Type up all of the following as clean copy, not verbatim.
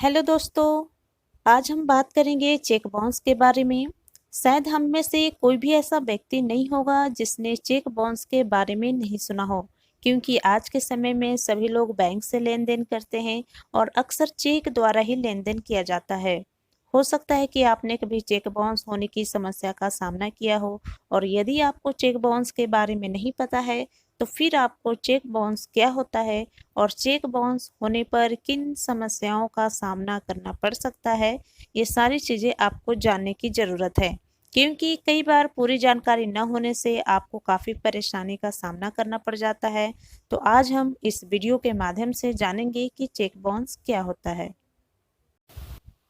Hello दोस्तों। आज हम बात करेंगे चेक बाउंस के बारे में। शायद हम में से कोई भी ऐसा व्यक्ति नहीं होगा जिसने चेक बाउंस के बारे में नहीं सुना हो, क्योंकि आज के समय में सभी लोग बैंक से लेन देन करते हैं और अक्सर चेक द्वारा ही लेन देन किया जाता है। हो सकता है कि आपने कभी चेक बाउंस होने की समस्या का सामना किया हो, और यदि आपको चेक बाउंस के बारे में नहीं पता है तो फिर आपको चेक बाउंस क्या होता है और चेक बाउंस होने पर किन समस्याओं का सामना करना पड़ सकता है, ये सारी चीज़ें आपको जानने की ज़रूरत है। क्योंकि कई बार पूरी जानकारी न होने से आपको काफ़ी परेशानी का सामना करना पड़ जाता है। तो आज हम इस वीडियो के माध्यम से जानेंगे कि चेक बाउंस क्या होता है।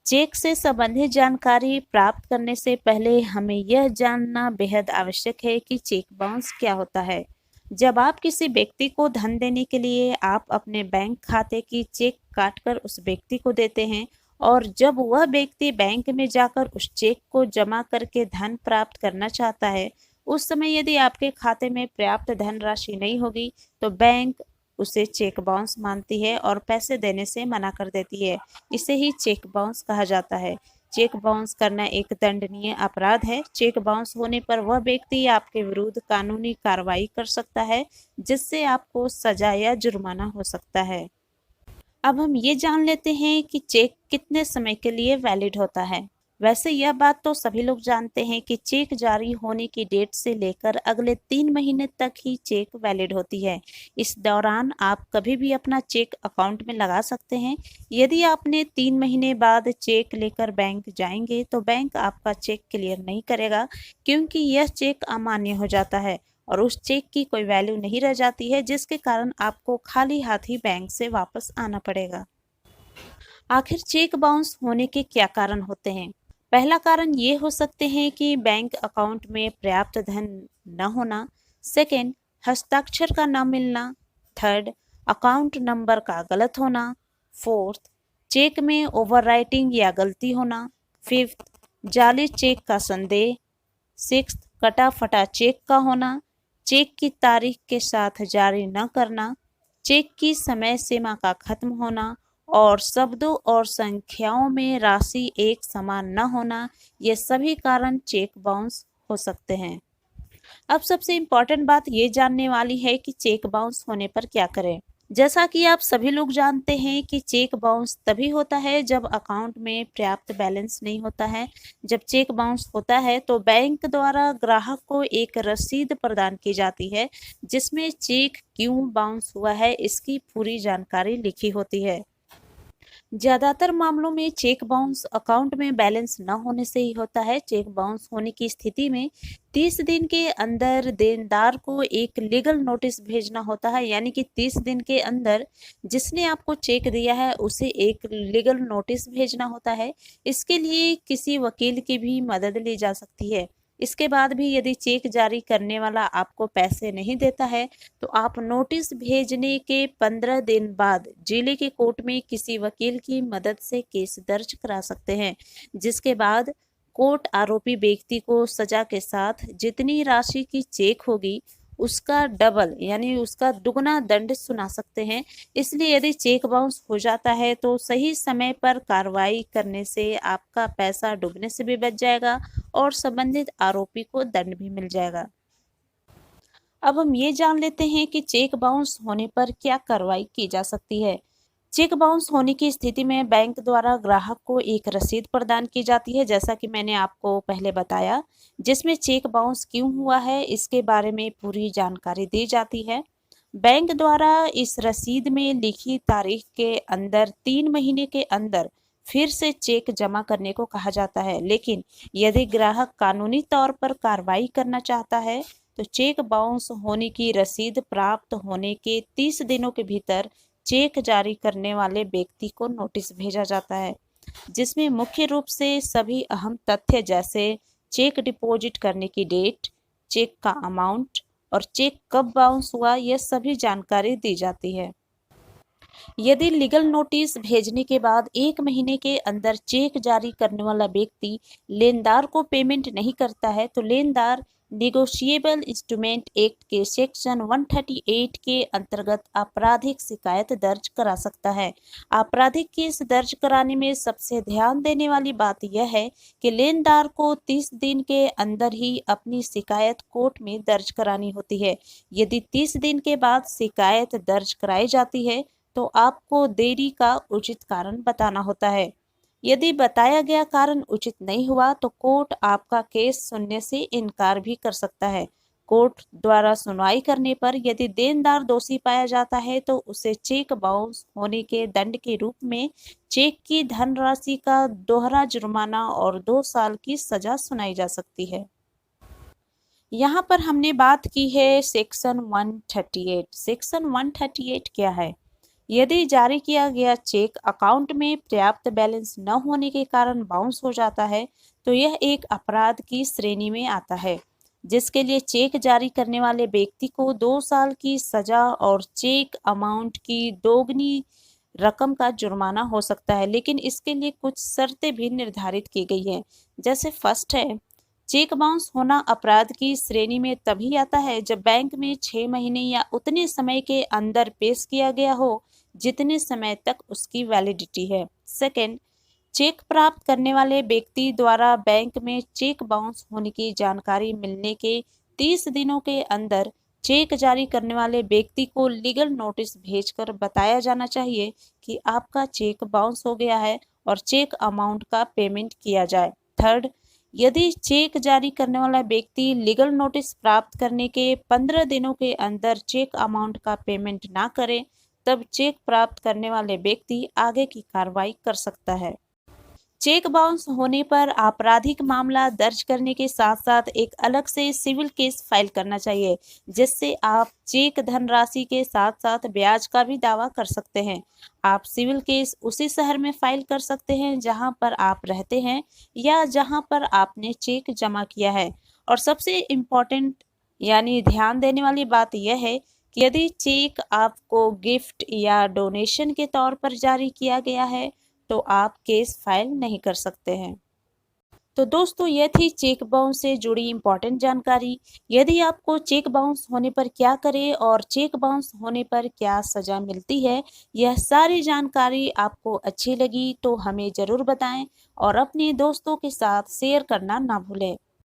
चेक से संबंधित जानकारी प्राप्त करने से पहले हमें यह जानना बेहद आवश्यक है कि चेक बाउंस क्या होता है। जब आप किसी व्यक्ति को धन देने के लिए आप अपने बैंक खाते की चेक काटकर उस व्यक्ति को देते हैं, और जब वह व्यक्ति बैंक में जाकर उस चेक को जमा करके धन प्राप्त करना चाहता है, उस समय यदि आपके खाते में पर्याप्त धनराशि नहीं होगी तो बैंक उसे चेक बाउंस मानती है और पैसे देने से मना कर देती है। इसे ही चेक बाउंस कहा जाता है। चेक बाउंस करना एक दंडनीय अपराध है। चेक बाउंस होने पर वह व्यक्ति आपके विरुद्ध कानूनी कार्रवाई कर सकता है, जिससे आपको सजा या जुर्माना हो सकता है। अब हम ये जान लेते हैं कि चेक कितने समय के लिए वैलिड होता है। वैसे यह बात तो सभी लोग जानते हैं कि चेक जारी होने की डेट से लेकर अगले 3 महीने तक ही चेक वैलिड होती है। इस दौरान आप कभी भी अपना चेक अकाउंट में लगा सकते हैं। यदि आपने 3 महीने बाद चेक लेकर बैंक जाएंगे तो बैंक आपका चेक क्लियर नहीं करेगा, क्योंकि यह चेक अमान्य हो जाता है और उस चेक की कोई वैल्यू नहीं रह जाती है, जिसके कारण आपको खाली हाथ ही बैंक से वापस आना पड़ेगा। आखिर चेक बाउंस होने के क्या कारण होते हैं? पहला कारण ये हो सकते हैं कि बैंक अकाउंट में पर्याप्त धन न होना। सेकंड, हस्ताक्षर का न मिलना। थर्ड, अकाउंट नंबर का गलत होना। फोर्थ, चेक में ओवरराइटिंग या गलती होना। फिफ्थ, जाली चेक का संदेह। सिक्स्थ, कटा फटा चेक का होना। चेक की तारीख के साथ जारी न करना। चेक की समय सीमा का खत्म होना और शब्दों और संख्याओं में राशि एक समान न होना, ये सभी कारण चेक बाउंस हो सकते हैं। अब सबसे इम्पोर्टेंट बात ये जानने वाली है कि चेक बाउंस होने पर क्या करें। जैसा कि आप सभी लोग जानते हैं कि चेक बाउंस तभी होता है जब अकाउंट में पर्याप्त बैलेंस नहीं होता है। जब चेक बाउंस होता है तो बैंक द्वारा ग्राहक को एक रसीद प्रदान की जाती है, जिसमें चेक क्यों बाउंस हुआ है इसकी पूरी जानकारी लिखी होती है। ज्यादातर मामलों में चेक बाउंस अकाउंट में बैलेंस न होने से ही होता है। चेक बाउंस होने की स्थिति में 30 दिन के अंदर देनदार को एक लीगल नोटिस भेजना होता है, यानी कि 30 दिन के अंदर जिसने आपको चेक दिया है उसे एक लीगल नोटिस भेजना होता है। इसके लिए किसी वकील की भी मदद ली जा सकती है। इसके बाद भी यदि चेक जारी करने वाला आपको पैसे नहीं देता है तो आप नोटिस भेजने के 15 दिन बाद जिले के कोर्ट में किसी वकील की मदद से केस दर्ज करा सकते हैं, जिसके बाद कोर्ट आरोपी व्यक्ति को सजा के साथ जितनी राशि की चेक होगी उसका डबल यानी उसका दुगना दंड सुना सकते हैं। इसलिए यदि चेक बाउंस हो जाता है तो सही समय पर कार्रवाई करने से आपका पैसा डूबने से भी बच जाएगा और संबंधित आरोपी को दंड भी मिल जाएगा। अब हम ये जान लेते हैं कि चेक बाउंस होने पर क्या कार्रवाई की जा सकती है। चेक बाउंस होने की स्थिति में बैंक द्वारा ग्राहक को एक रसीद प्रदान की जाती है, जैसा कि मैंने आपको पहले बताया, जिसमें चेक बाउंस क्यों हुआ है इसके बारे में पूरी जानकारी दी जाती है। बैंक द्वारा इस रसीद में लिखी तारीख के अंदर 3 महीने के अंदर फिर से चेक जमा करने को कहा जाता है, लेकिन यदि ग्राहक कानूनी तौर पर कार्रवाई करना चाहता है तो चेक बाउंस होने की रसीद प्राप्त होने के 30 दिनों के भीतर चेक जारी करने वाले व्यक्ति को नोटिस भेजा जाता है, जिसमें मुख्य रूप से सभी अहम तथ्य जैसे चेक डिपॉजिट करने की डेट, चेक का अमाउंट और चेक कब बाउंस हुआ, यह सभी जानकारी दी जाती है। यदि लीगल नोटिस भेजने के बाद 1 महीने के अंदर चेक जारी करने वाला व्यक्ति लेनदार को पेमेंट नहीं करता है तो लेनदार निगोशिएबल इंस्ट्रूमेंट एक्ट के सेक्शन 138 के अंतर्गत आपराधिक शिकायत दर्ज करा सकता है। आपराधिक केस दर्ज कराने में सबसे ध्यान देने वाली बात यह है कि लेनदार को 30 दिन के अंदर ही अपनी शिकायत कोर्ट में दर्ज करानी होती है। यदि 30 दिन के बाद शिकायत दर्ज कराई जाती है तो आपको देरी का उचित कारण बताना होता है। यदि बताया गया कारण उचित नहीं हुआ तो कोर्ट आपका केस सुनने से इनकार भी कर सकता है। कोर्ट द्वारा सुनवाई करने पर यदि देनदार दोषी पाया जाता है तो उसे चेक बाउंस होने के दंड के रूप में चेक की धनराशि का दोहरा जुर्माना और 2 साल की सजा सुनाई जा सकती है। यहाँ पर हमने बात की है सेक्शन 138। सेक्शन 138 क्या है? यदि जारी किया गया चेक अकाउंट में पर्याप्त बैलेंस न होने के कारण बाउंस हो जाता है तो यह एक अपराध की श्रेणी में आता है, जिसके लिए चेक जारी करने वाले व्यक्ति को 2 साल की सजा और चेक अमाउंट की दोगुनी रकम का जुर्माना हो सकता है। लेकिन इसके लिए कुछ शर्तें भी निर्धारित की गई हैं। जैसे फर्स्ट है, चेक बाउंस होना अपराध की श्रेणी में तभी आता है जब बैंक में 6 महीने या उतने समय के अंदर पेश किया गया हो जितने समय तक उसकी वैलिडिटी है। सेकंड, चेक प्राप्त करने वाले व्यक्ति द्वारा बैंक में चेक बाउंस होने की जानकारी मिलने के 30 दिनों के अंदर चेक जारी करने वाले व्यक्ति को लीगल नोटिस भेजकर बताया जाना चाहिए कि आपका चेक बाउंस हो गया है और चेक अमाउंट का पेमेंट किया जाए। थर्ड, यदि चेक जारी करने वाला व्यक्ति लीगल नोटिस प्राप्त करने के 15 दिनों के अंदर चेक अमाउंट का पेमेंट ना करे तब चेक प्राप्त करने वाले व्यक्ति आगे की कार्रवाई कर सकता है। चेक बाउंस होने पर आपराधिक मामला दर्ज करने के साथ साथ एक अलग से सिविल केस फाइल करना चाहिए, जिससे आप चेक धनराशि के साथ साथ ब्याज का भी दावा कर सकते हैं। आप सिविल केस उसी शहर में फाइल कर सकते हैं जहां पर आप रहते हैं या जहां पर आपने चेक जमा किया है। और सबसे इम्पोर्टेंट यानी ध्यान देने वाली बात यह है कि यदि चेक आपको गिफ्ट या डोनेशन के तौर पर जारी किया गया है तो आप केस फाइल नहीं कर सकते हैं। तो दोस्तों, यह थी चेक बाउंस से जुड़ी इम्पोर्टेंट जानकारी। यदि आपको चेक बाउंस होने पर क्या करें और चेक बाउंस होने पर क्या सजा मिलती है, यह सारी जानकारी आपको अच्छी लगी तो हमें ज़रूर बताएं और अपने दोस्तों के साथ शेयर करना ना भूलें।